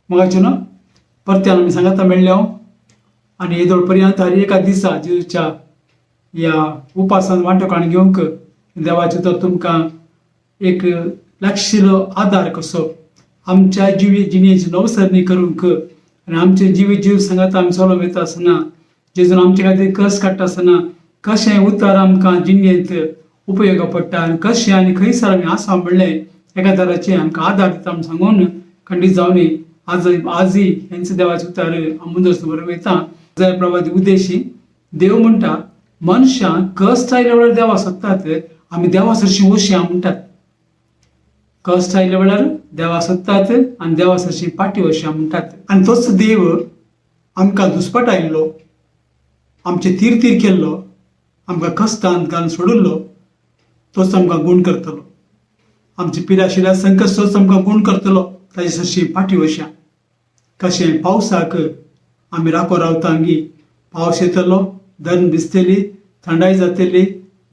मगाच्यान परत्यान आमी सांगाता मेळ्ळ्यो आनी येदोळ पर्यंत हर एका दिसा जेजूच्या ह्या उपासान वांटोवण घेवंक देवाचो तर तुमकां एक लागशिल्लो आदार कसो आमच्या जिणेची नवसरणी करूंक आनी आमचे जीव सांगाता आमी चलोन वयता आसतना जेजून आमचे खातीर कस काडटा आसतना कशें उतर आमकां जिणेंत उपयोगा पडटा आनी कशें आनी खंयसर आमी आसा म्हणलें एका तराचें आमकां आदार दिता म्हूण सांगून खंडीत जावनी आजी यांचं देवाचे उतार मुंदर बरोबर वयता. जय प्रवादी उद्देशी देव म्हणटा मनशां कश्ट आयल्या वेळार देवा सोदतात आमी देवा सरशी वशया म्हणटात. कश्ट आयल्या वेळार देवा सोदतात आनी देवा सरशी पाटी वशया म्हणटात. आनी तोच देव आमकां दुस्पट आयिल्लो आमचे तीर केल्लो आमकां कश्टांत घालून सोडिल्लो तोच आमकां गूण करतलो. आमची पिराशिरा संकट तोच आमकां गूण करतलो ताजे सरशी पाटी वशया. कशें पावसाक आमी राको रावतांगी पावस येतलो धरण भिजतली थंडाय जातली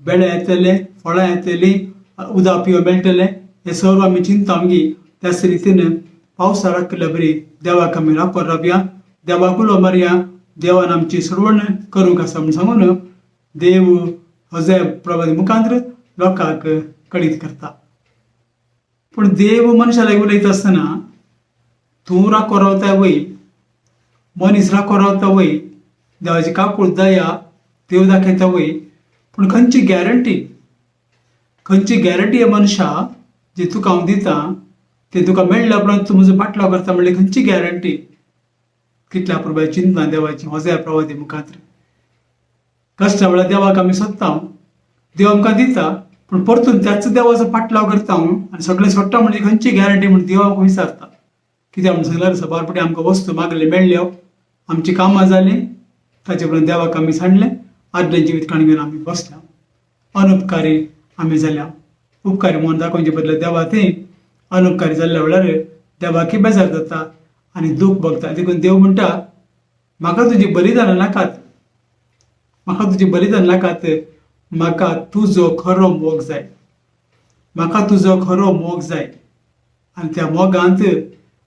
बेळे येतले फळां येतली उदक पिवं मेळटलें हें सगळें आमी चिंतांगी. त्याच रितीन पावसा राखल्या बरी देवाक आमी राको रावया देवाक उलो मारया देवान आमची सरवण करूंक आसा म्हूण सांगून देव हजे प्रभादी मुखांतर लोकांक कळीत करता. पूण देव मनशा लागीं उलयता आसतना तूं राको रावता वय मनीस राको रावता वय देवाची काकूळ दया देव दाखयता वय पूण खंयची गॅरंटी हे मनशा जे तुका हांव दिता ते तुका मेळ्ळ्या उपरांत तूं म्हजो पाटलो करता म्हणल्यार खंयची गॅरंटी कितल्या पुरबाय चिंता देवाची होज्या प्रवादी मुखांतर. कश्टा वेळार देवाक आमी सोदता देव आमकां दिता पूण परतून त्याच देवाचो पाटलाव करता आनी सगळें सोडटा म्हणजे खंयची गॅरंटी म्हूण देवाक विचारता. कित्याक म्हूण सांगल्यार सबारपटी आमकां वस्तू मागले मेळ्ळ्यो आमची कामां जालीं ताचे उपरांत देवाक आमी सांडलें आदलें जिवीत काणगेन आमी बसल्या अनउपकारी आमी जाल्या. उपकारी मन दाखोवचे बदला देवा थंय अनउपकारी जाल्ल्या वेळार देवाकी बेजार जाता आनी दूख भोगता. देखून देव म्हणटा म्हाका तुजी बलिदानां नाकात म्हाका तुजो खरो मोग जाय आनी त्या मोगांत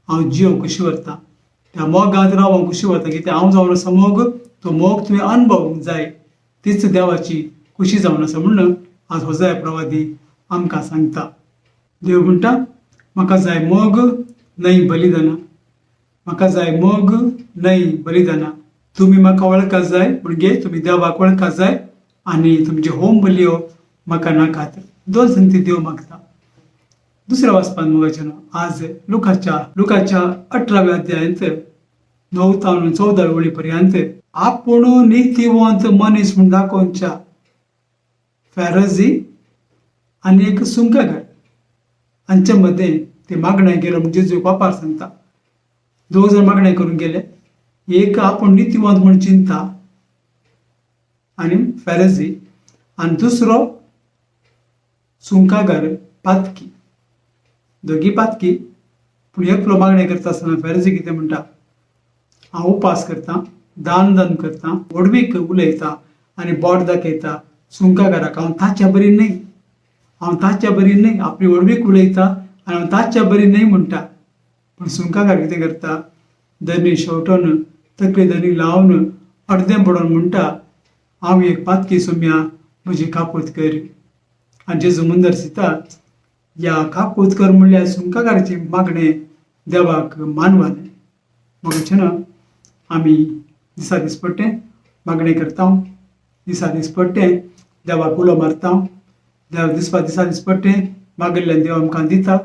हांव जियोंक खुशी व्हरता त्या मोगांत रावंक खुशी व्हरता कित्याक हांव जावन आसा मोग तो मोग तुवें अनुभवूंक जाय तीच देवाची खुशी जावन आसा म्हणून आज होजाया प्रवादी आमकां सांगता. देव म्हणटा म्हाका जाय मोग न्हय बलिदानां तुमी म्हाका वळखा जाय म्हणजे तुमी देवाक वळखा जाय आनी तुमचे होम बलियो म्हाका नाकात. दोन संगती देव मागता. दुसऱ्या वाचपान मगाच्यान आज लुकाच्या 18व्या अध्यायांत 9 ते 14 वळी पर्यंत आपूण नितीवंत मनीस म्हूण दाखोवच्या फॅरजी आनी एक सुंककार हांचे मदें ते मागणें गेलो म्हणजे जेजू बापार सांगता. दोग जण मागणें करून गेले. एक आपूण नितीवंत म्हूण चिंता आनी फॅरजी आनी दुसरो सुंकागार पातकी. दोगी पातकी पूण एकलो मागणें करता आसतना फॅरजी कितें म्हणटा हांव उपास करता दान करता वडवीक उलयता आनी बोट दाखयता सुंकागाराक हांव ताच्या बरी न्हय आपली वडवीक उलयता आनी हांव ताच्या बरी न्हय म्हणटा. पूण सुंकागार कितें करता धनी शेवटोन तकली धनी लावन अर्दें पडोवन म्हणटा हांव एक पातकी सोम्या म्हजी कापूत कर. आनी जेजू मुंदर सिता ह्या कापूत कर म्हणल्यार सुंकागाराची मागणें देवाक मानवालें. मगाच्यान आमी दिसा दिसपट्टें मागणें करता दिसा दिसपट्टें देवाक उलो मारता देव दिसा दिसपट्टें मागिल्लें देव आमकां दिता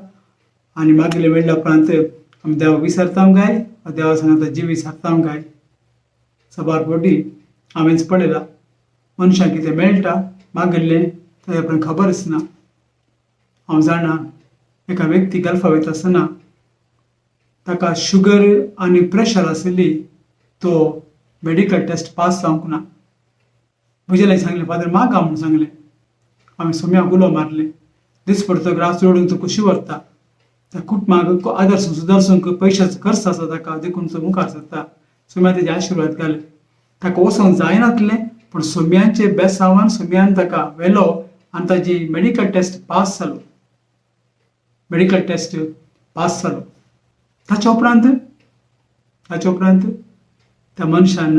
आनी मागिल्लें मेळ्ळ्या उपरांत आमी देवाक विसरता काय देवा सांगता जीव विसरता काय. सबारपटी हांवेंच पळयलां मनशाक कितें मेळटा मागिल्लें ताचे उपरांत खबरच ना. हांव जाणा एका व्यक्ती गल्फा वयता आसतना ताका शुगर आनी प्रेशर आशिल्ली तो मेडिकल टेस्ट पास जावंक ना. भुजेला सांगले फादर म्हाका म्हणून सांगले आमी सोम्याक उलो मारले दीस पडतो ग्रास जोडून तो कशी व्हरता त्या कुटुंबाक आदर्श सुदारसूंक पयशाचो खर्च आसा ताका देखून तो मुखार सरता सोम्या तेजे आशिर्वाद घाले ताका वचोंक जायनासलें पूण सोम्याचे बेसांवान सोम्यान ताका व्हेलो आनी ताजी मेडिकल टेस्ट पास जालो ताच्या उपरांत त्या मनशान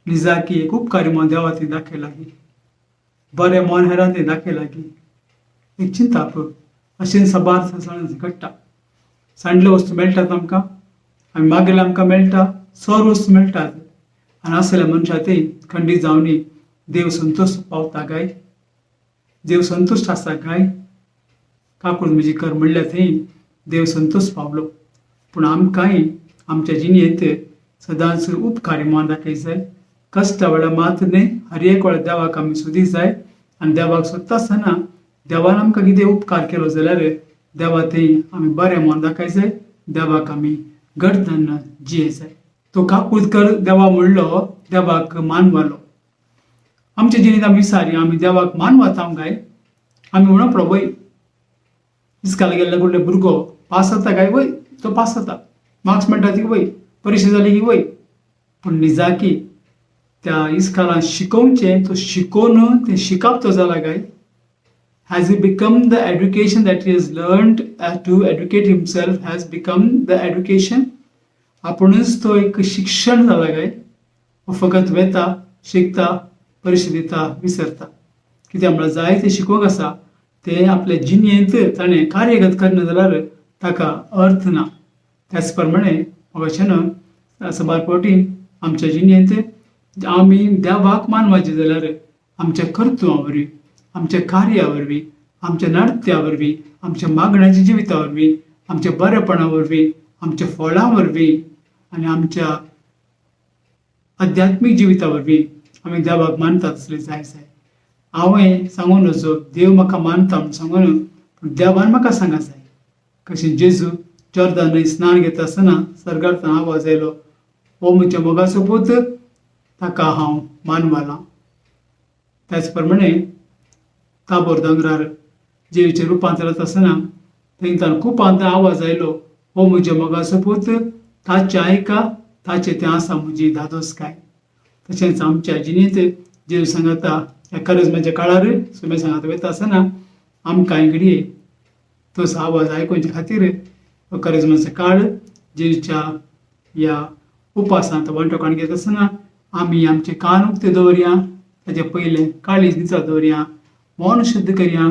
निजाकी एक उपकारी मन देवा ती दाखय लागी बरें मन हेरां ती दाखय लागी एक चिंता पळय अशें सबार घडटा सांडल्यो वस्तू मेळटात आमकां आमी मागयले आमकां मेळटा सर वस्तू मेळटात आनी असल्या मनशां ती खंडीत जावनी देव संतोश पावता काय देव संतुश्ट आसा काय काकून म्हजी कर म्हणल्यार थंय देव संतोश पावलो पूण आमकांय आमच्या जिणेंत सदांच उपकारी मन दाखय जाय कश्ट वेळा मात न्ही हर एक वेळा देवाक आमी सोदी जाय आनी देवाक सोदता आसतना देवान आमकां कितें उपकार केलो जाल्यार देवा थंय आमी बरें मन दाखय जाय देवाक आमी घडतन जिये जाय तो काकूळकर देवा म्हणलो देवाक मानवालो आमच्या जिणेंत आमी विचारी आमी देवाक मानवता काय आमी म्हणून पळय वय इस्काला गेल्लो कुठले भुरगो पास जाता काय वय तो पास जाता मार्क्स मेळटा ती वय परीक्षा जाली की वय पूण निजाकी त्या इस्कालान शिकोवचें तो शिकोवन तें शिकप तो जाला काय has he become the education that he has learned to educate himself has become the education आपुणूच तो एक शिक्षण जाला काय फकत वेता शिकता परीक्षा दिता विसरता कित्याक म्हळ्यार जाय तें शिकोवंक आसा तें आपल्या जिणेंत ताणें कार्यगत करना जाल्यार ताका अर्थ ना त्याच प्रमाणे अशें न्हय सबार फावटी आमच्या जिणेंत आमी देवाक मानवाचें जाल्यार आमच्या कर्तुवा वरवीं आमच्या कार्या वरवीं आमच्या नाट्या वरवीं आमच्या मागण्याच्या जिविता वरवीं आमच्या बरेपणा वरवीं आमच्या फळां वरवीं आनी आमच्या आध्यात्मीक जिविता वरवीं आमी देवाक मानतात असलें जाय हांवें सांगून वचो देव म्हाका मानता म्हूण सांगून पूण देवान म्हाका सांगा जाय कशें जेजू जॉर्दान न्हंय स्नान घेता आसतना सर्गांतल्यान आवाज आयलो हो म्हज्या मोगाचो पूत ताका हांव मानवालां त्याच प्रमाणे ताबोर दोंगरार जेवीचें रुपांतर जाता आसतना थंयच्यान खूब आवाज आयलो हो म्हज्या मोगाचो पूत ताचें आयका ताचें तें आसा म्हजी धादोसकाय तशेंच आमच्या जिणेंत जेजू सांगता ह्या करिज्माच्या काळार सुमे सांगता वयता आसतना आमकां घडये तो आवाज आयकुचे खातीर करिज्माचो काळ जेजूच्या ह्या उपासांत वंटोकाण घेता आसतना आमी आमचे कान उक्ते दवरया ताचे पयलें काळीज दिसा दवरया मन शुद्ध करया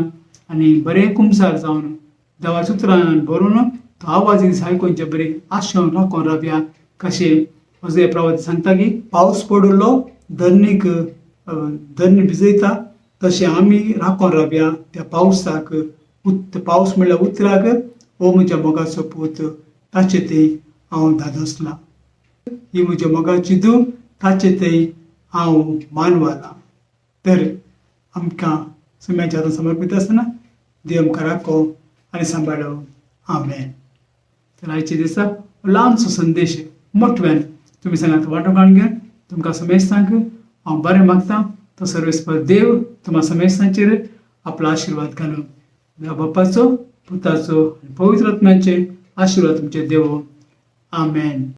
आनी बरें कुमसार जावन देवाच्या उतरान भरून तो आवाज दीस आयकुचे बरें आशेन राखून रावया कशें अशें प्रवादी सांगता की पावस पडलो धरणीक धरणी भिजयता तशें आमी राखून रावया त्या पावसाक पावस म्हणल्यार उतराक हो म्हज्या मोगाचो पूत ताचे ते हांव धादोसलां ही म्हज्या मोगाची दूख ताचे ते हांव मानवालां तर आमकां सुम्याच्या हातांत समर्पीत आसतना देव आमकां राखो आनी सांबाळो आमेन तर आयच्या दिसा ल्हानसो संदेश मोठव्यान तुमी सांगात वांटोवण घेवन तुमकां समेस्तांक हांव बरें मागतां तो सर्वेस्पर देव तुमच्या समेस्तांचेर आपलो आशिर्वाद घालूं देवा बापाचो पुताचो आनी पवित्र आत्म्याचे आशिर्वाद तुमचेर देवो आमेन.